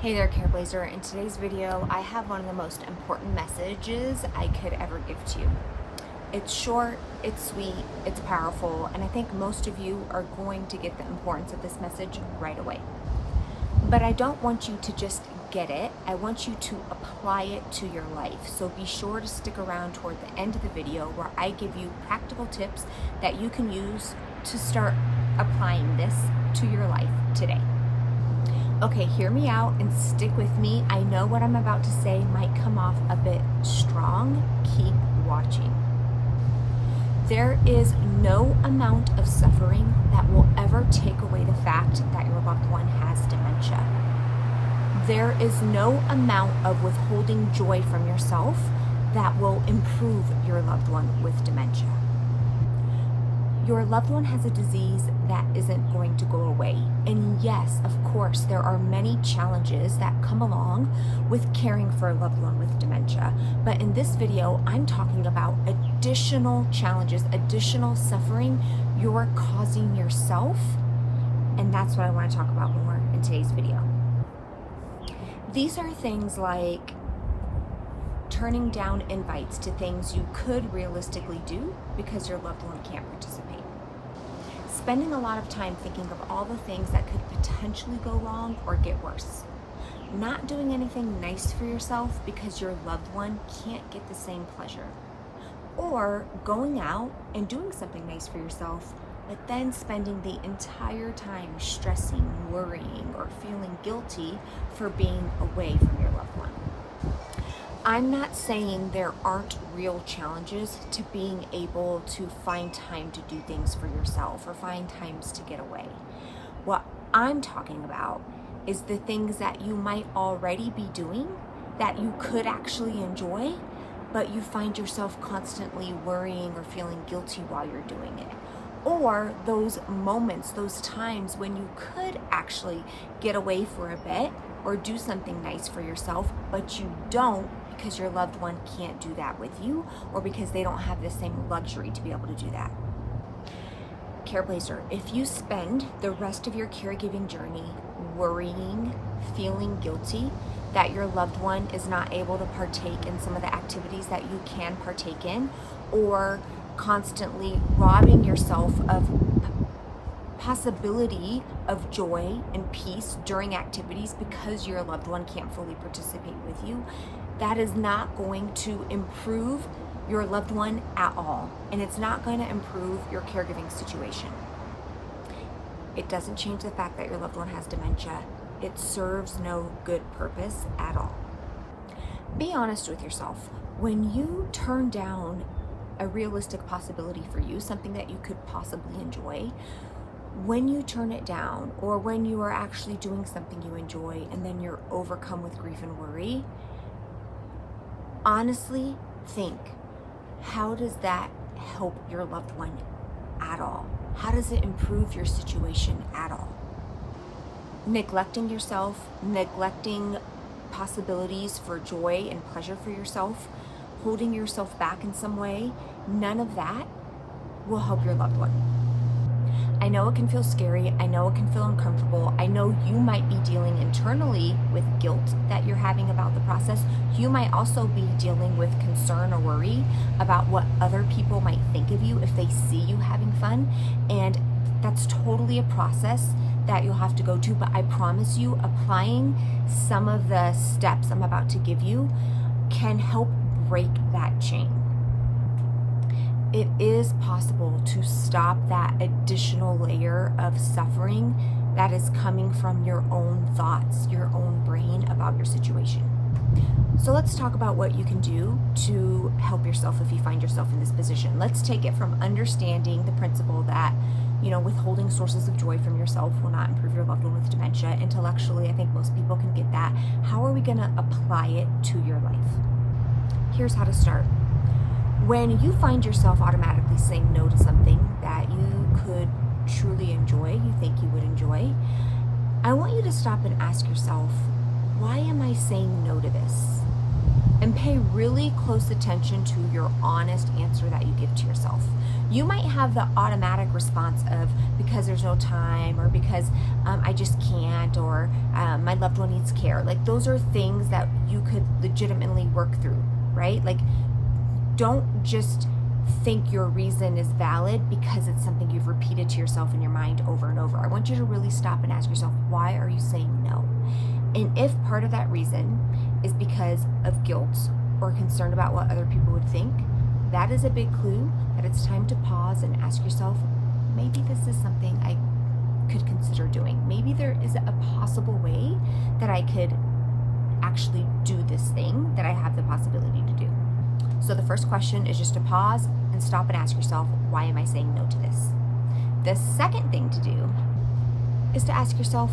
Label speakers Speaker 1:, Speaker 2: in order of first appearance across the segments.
Speaker 1: Hey there, Careblazer. In today's video, I have one of the most important messages I could ever give to you. It's short, it's sweet, it's powerful, and I think most of you are going to get the importance of this message right away. But I don't want you to just get it. I want you to apply it to your life. So be sure to stick around toward the end of the video where I give you practical tips that you can use to start applying this to your life today. Okay, hear me out and stick with me. I know what I'm about to say might come off a bit strong. Keep watching. There is no amount of suffering that will ever take away the fact that your loved one has dementia. There is no amount of withholding joy from yourself that will improve your loved one with dementia. Your loved one has a disease that isn't going to go away. And yes, of course, there are many challenges that come along with caring for a loved one with dementia. But in this video, I'm talking about additional challenges, additional suffering you're causing yourself. And that's what I want to talk about more in today's video. These are things like turning down invites to things you could realistically do because your loved one can't participate. Spending a lot of time thinking of all the things that could potentially go wrong or get worse. Not doing anything nice for yourself because your loved one can't get the same pleasure. Or going out and doing something nice for yourself, but then spending the entire time stressing, worrying, or feeling guilty for being away from your loved one. I'm not saying there aren't real challenges to being able to find time to do things for yourself or find times to get away. What I'm talking about is the things that you might already be doing that you could actually enjoy, but you find yourself constantly worrying or feeling guilty while you're doing it. Or those moments, those times when you could actually get away for a bit or do something nice for yourself, but you don't because your loved one can't do that with you or because they don't have the same luxury to be able to do that. Careblazer, if you spend the rest of your caregiving journey worrying, feeling guilty that your loved one is not able to partake in some of the activities that you can partake in, or constantly robbing yourself of possibility of joy and peace during activities because your loved one can't fully participate with you, that is not going to improve your loved one at all. And it's not going to improve your caregiving situation. It doesn't change the fact that your loved one has dementia. It serves no good purpose at all. Be honest with yourself. When you turn down a realistic possibility for you, something that you could possibly enjoy, when you turn it down, or when you are actually doing something you enjoy and then you're overcome with grief and worry, honestly think, how does that help your loved one at all? How does it improve your situation at all? Neglecting yourself, neglecting possibilities for joy and pleasure for yourself, holding yourself back in some way, none of that will help your loved one. I know it can feel scary. I know it can feel uncomfortable. I know you might be dealing internally with guilt that you're having about the process. You might also be dealing with concern or worry about what other people might think of you if they see you having fun. And that's totally a process that you'll have to go to. But I promise you, applying some of the steps I'm about to give you can help break that chain. It is possible to stop that additional layer of suffering that is coming from your own thoughts, your own brain about your situation. So let's talk about what you can do to help yourself if you find yourself in this position. Let's take it from understanding the principle that, withholding sources of joy from yourself will not improve your loved one with dementia. Intellectually, I think most people can get that. How are we going to apply it to your life? Here's how to start. When you find yourself automatically saying no to something that you could truly enjoy, you think you would enjoy, I want you to stop and ask yourself, why am I saying no to this? And pay really close attention to your honest answer that you give to yourself. You might have the automatic response of because there's no time, or because I just can't, or my my loved one needs care. Like, those are things that you could legitimately work through, right? Like, don't just think your reason is valid because it's something you've repeated to yourself in your mind over and over. I want you to really stop and ask yourself, why are you saying no? And if part of that reason is because of guilt or concern about what other people would think, that is a big clue that it's time to pause and ask yourself, maybe this is something I could consider doing. Maybe there is a possible way that I could actually do this thing that I have the possibility to do. So the first question is just to pause and stop and ask yourself, why am I saying no to this? The second thing to do is to ask yourself,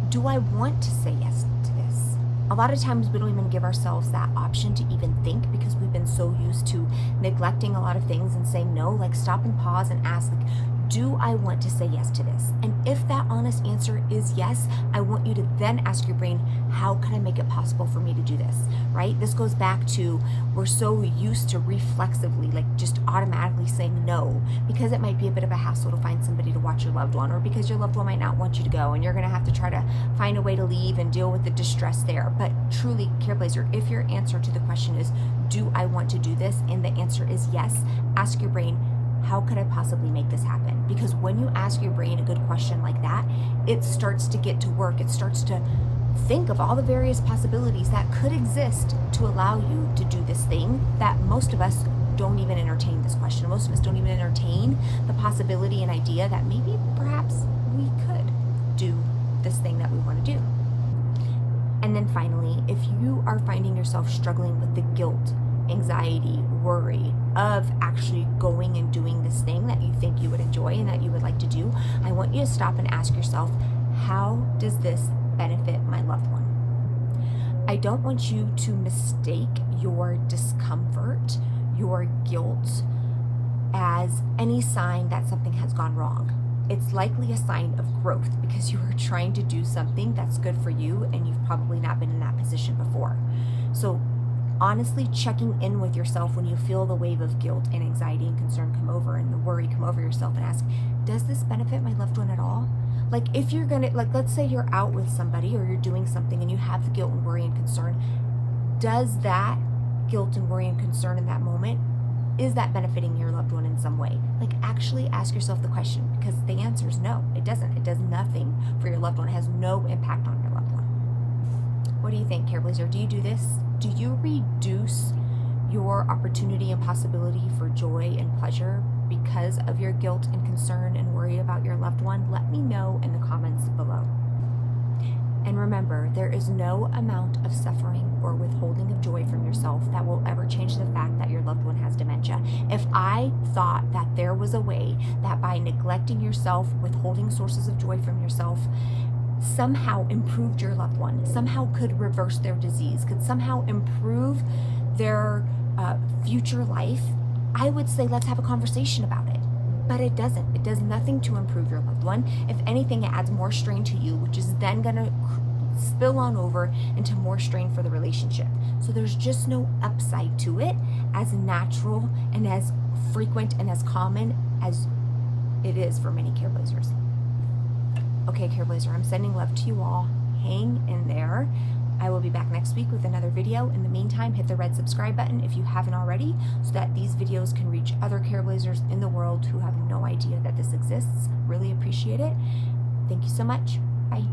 Speaker 1: do I want to say yes to this? A lot of times we don't even give ourselves that option to even think because we've been so used to neglecting a lot of things and saying no. Like, stop and pause and ask, like, do I want to say yes to this? And if that honest answer is yes, I want you to then ask your brain, how can I make it possible for me to do this, right? This goes back to, we're so used to reflexively, like, just automatically saying no because it might be a bit of a hassle to find somebody to watch your loved one, or because your loved one might not want you to go and you're gonna have to try to find a way to leave and deal with the distress there. But truly, Careblazer, if your answer to the question is, do I want to do this? And the answer is yes, ask your brain, how could I possibly make this happen? Because when you ask your brain a good question like that, it starts to get to work. It starts to think of all the various possibilities that could exist to allow you to do this thing that most of us don't even entertain this question. Most of us don't even entertain the possibility and idea that maybe perhaps we could do this thing that we want to do. And then finally, if you are finding yourself struggling with the guilt, anxiety, worry of actually going and doing this thing that you think you would enjoy and that you would like to do, I want you to stop and ask yourself, how does this benefit my loved one? I don't want you to mistake your discomfort, your guilt, as any sign that something has gone wrong. It's likely a sign of growth because you are trying to do something that's good for you and you've probably not been in that position before. So honestly checking in with yourself when you feel the wave of guilt and anxiety and concern come over and the worry come over yourself, and ask, does this benefit my loved one at all? Like, if you're gonna, like, let's say you're out with somebody or you're doing something and you have the guilt and worry and concern, does that guilt and worry and concern in that moment, is that benefiting your loved one in some way? Like, actually ask yourself the question, because the answer is no, it doesn't. It does nothing for your loved one. It has no impact on your loved one. What do you think, Careblazer? Do you do this? Do you reduce your opportunity and possibility for joy and pleasure because of your guilt and concern and worry about your loved one? Let me know in the comments below. And remember, there is no amount of suffering or withholding of joy from yourself that will ever change the fact that your loved one has dementia. If I thought that there was a way that by neglecting yourself, withholding sources of joy from yourself, somehow improved your loved one, somehow could reverse their disease, could somehow improve their future life, I would say let's have a conversation about it. But it doesn't. It does nothing to improve your loved one. If anything, it adds more strain to you, which is then going to spill on over into more strain for the relationship. So there's just no upside to it, as natural and as frequent and as common as it is for many Careblazers. Okay, Careblazer, I'm sending love to you all. Hang in there. I will be back next week with another video. In the meantime, hit the red subscribe button if you haven't already, so that these videos can reach other Careblazers in the world who have no idea that this exists. Really appreciate it. Thank you so much. Bye.